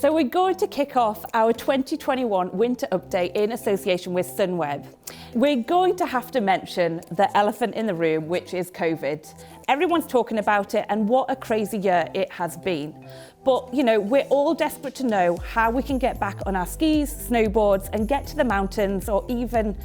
So we're going to kick off our 2021 winter update in association with Sunweb. We're going to have to mention the elephant in the room, which is COVID. Everyone's talking about it and what a crazy year it has been. But, you know, we're all desperate to know how we can get back on our skis, snowboards and get to the mountains, or even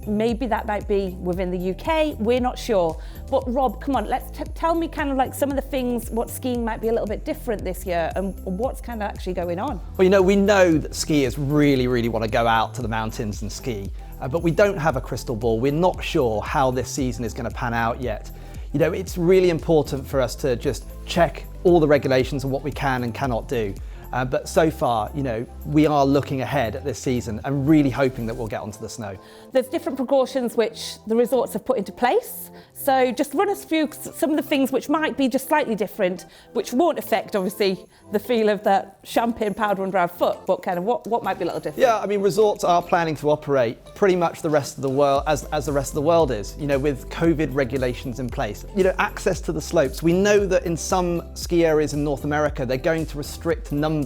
maybe that might be within the UK, we're not sure. But Rob, come on, tell me kind of like some of the things, what skiing might be a little bit different this year and what's kind of actually going on. Well, you know, we know that skiers really want to go out to the mountains and ski, but we don't have a crystal ball. We're not sure how this season is going to pan out yet. You know, it's really important for us to just check all the regulations and what we can and cannot do. But so far, you know, we are looking ahead at this season and really hoping that we'll get onto the snow. There's different precautions which the resorts have put into place. So just run us through some of the things which might be just slightly different, which won't affect, obviously, the feel of that champagne powder under our foot, but kind of what might be a little different. Yeah, I mean, resorts are planning to operate pretty much the rest of the world as the rest of the world is, you know, with COVID regulations in place. You know, access to the slopes. We know that in some ski areas in North America, they're going to restrict numbers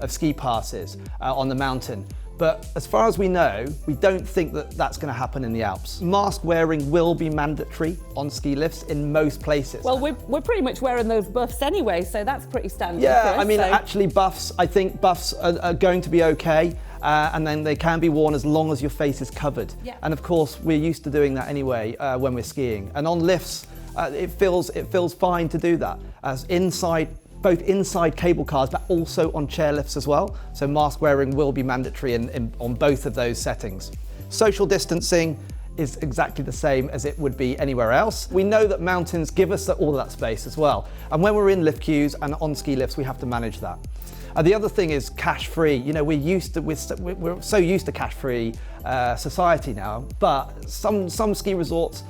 of ski passes on the mountain. But as far as we know, we don't think that that's going to happen in the Alps. Mask wearing will be mandatory on ski lifts in most places. Well, we're pretty much wearing those buffs anyway, so that's pretty standard. Yeah, for us, I mean, so. Actually I think buffs are going to be okay. And then they can be worn as long as your face is covered. Yeah. And of course, we're used to doing that anyway when we're skiing. And on lifts, it feels fine to do that. As both inside cable cars, but also on chairlifts as well. So mask wearing will be mandatory on both of those settings. Social distancing is exactly the same as it would be anywhere else. We know that mountains give us all of that space as well. And when we're in lift queues and on ski lifts, we have to manage that. The other thing is cash-free. You know, we're so used to cash-free society now, but some ski resorts,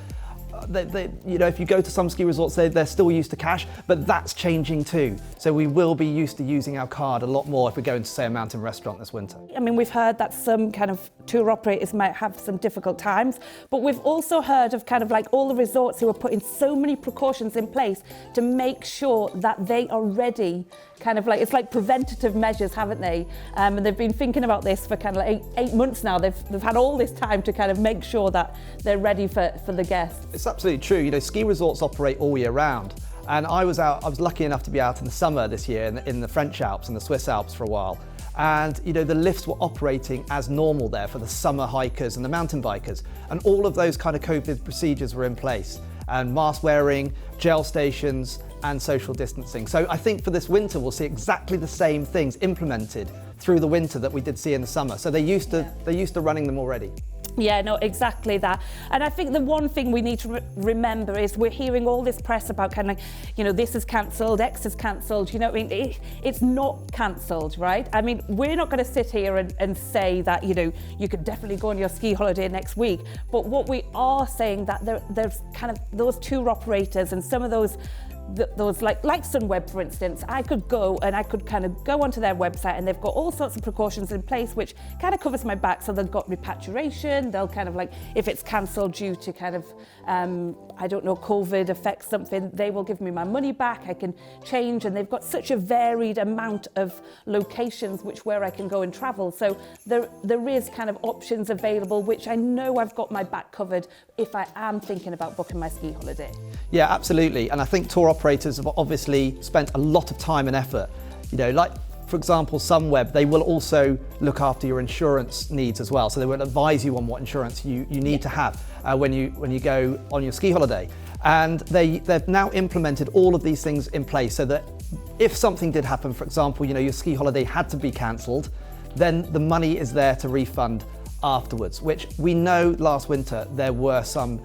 you know, if you go to some ski resorts, they're still used to cash, but that's changing too. So we will be used to using our card a lot more if we go into, say, a mountain restaurant this winter. I mean, we've heard that some kind of tour operators might have some difficult times, but we've also heard of kind of like all the resorts who are putting so many precautions in place to make sure that they are ready, kind of like, it's like preventative measures, haven't they? And they've been thinking about this for kind of like eight months now. They've had all this time to kind of make sure that they're ready for the guests. It's absolutely true. You know, ski resorts operate all year round. And I was lucky enough to be out in the summer this year in the French Alps and the Swiss Alps for a while. And, you know, the lifts were operating as normal there for the summer hikers and the mountain bikers. And all of those kind of COVID procedures were in place. And mask wearing, gel stations, and social distancing. So I think for this winter, we'll see exactly the same things implemented through the winter that we did see in the summer. So they're used to running them already. Yeah, no, exactly that. And I think the one thing we need to remember is we're hearing all this press about kind of like, you know, this is cancelled, X is cancelled, you know what I mean? It's not cancelled, right? I mean, we're not going to sit here and say that, you know, you could definitely go on your ski holiday next week. But what we are saying that there's kind of those tour operators and some of those like Sunweb, for instance, I could go and I could kind of go onto their website and they've got all sorts of precautions in place which kind of covers my back. So they've got repatriation, they'll kind of like, if it's cancelled due to kind of, I don't know, COVID affects something, they will give me my money back, I can change, and they've got such a varied amount of locations where I can go and travel. So there is kind of options available, which I know I've got my back covered if I am thinking about booking my ski holiday. Yeah, absolutely. And I think tour operators have obviously spent a lot of time and effort. You know, like, for example, Sunweb, they will also look after your insurance needs as well. So they will advise you on what insurance you need to have when you go on your ski holiday. And they've now implemented all of these things in place so that if something did happen, for example, you know, your ski holiday had to be cancelled, then the money is there to refund afterwards, which we know last winter there were some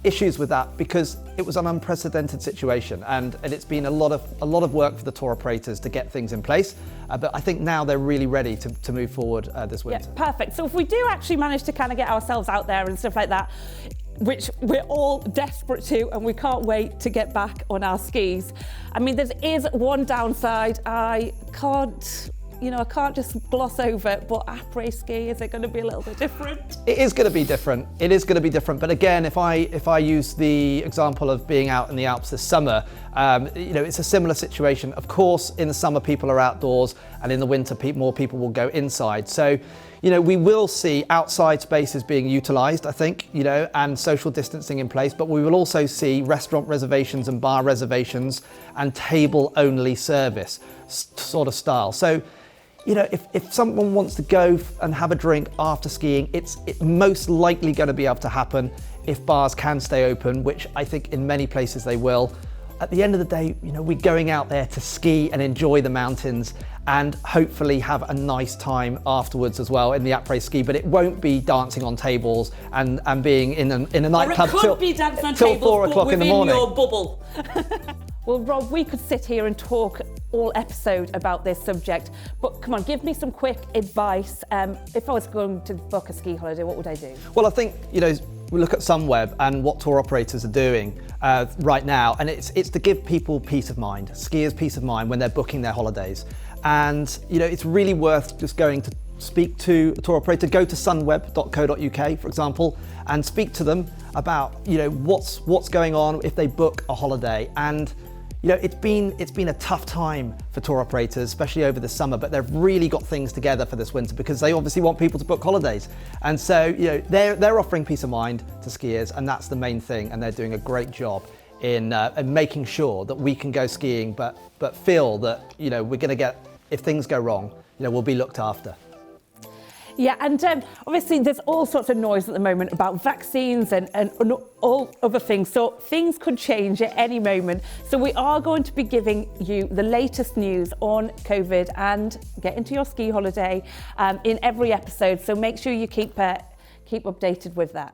issues with that because it was an unprecedented situation, and it's been a lot of work for the tour operators to get things in place. But I think now they're really ready to move forward this winter. Yeah, perfect. So if we do actually manage to kind of get ourselves out there and stuff like that, which we're all desperate to, and we can't wait to get back on our skis. I mean, there is one downside. I can't just gloss over it, but après-ski, is it going to be a little bit different? It is going to be different. It is going to be different. But again, if I use the example of being out in the Alps this summer, It's a similar situation. Of course, in the summer, people are outdoors, and in the winter, more people will go inside. So, we will see outside spaces being utilised, I think, and social distancing in place, but we will also see restaurant reservations and bar reservations and table-only service sort of style. So, if someone wants to go and have a drink after skiing, it's most likely going to be able to happen if bars can stay open, which I think in many places they will. At the end of the day, we're going out there to ski and enjoy the mountains and hopefully have a nice time afterwards as well in the après ski, but it won't be dancing on tables and being in a nightclub till 4 o'clock in the morning. Your bubble. Well, Rob, we could sit here and talk all episode about this subject, but come on, give me some quick advice. If I was going to book a ski holiday, what would I do? Well, I think, we look at Sunweb and what tour operators are doing right now, and it's to give people peace of mind, skiers peace of mind when they're booking their holidays. And, it's really worth just going to speak to a tour operator, go to sunweb.co.uk, for example, and speak to them about, what's going on if they book a holiday. And it's been a tough time for tour operators, especially over the summer, but they've really got things together for this winter because they obviously want people to book holidays. And so, they're offering peace of mind to skiers, and that's the main thing. And they're doing a great job in making sure that we can go skiing, but feel that, we're going to get, if things go wrong, we'll be looked after. Yeah, and obviously there's all sorts of noise at the moment about vaccines and all other things. So things could change at any moment. So we are going to be giving you the latest news on COVID and get into your ski holiday in every episode. So make sure you keep updated with that.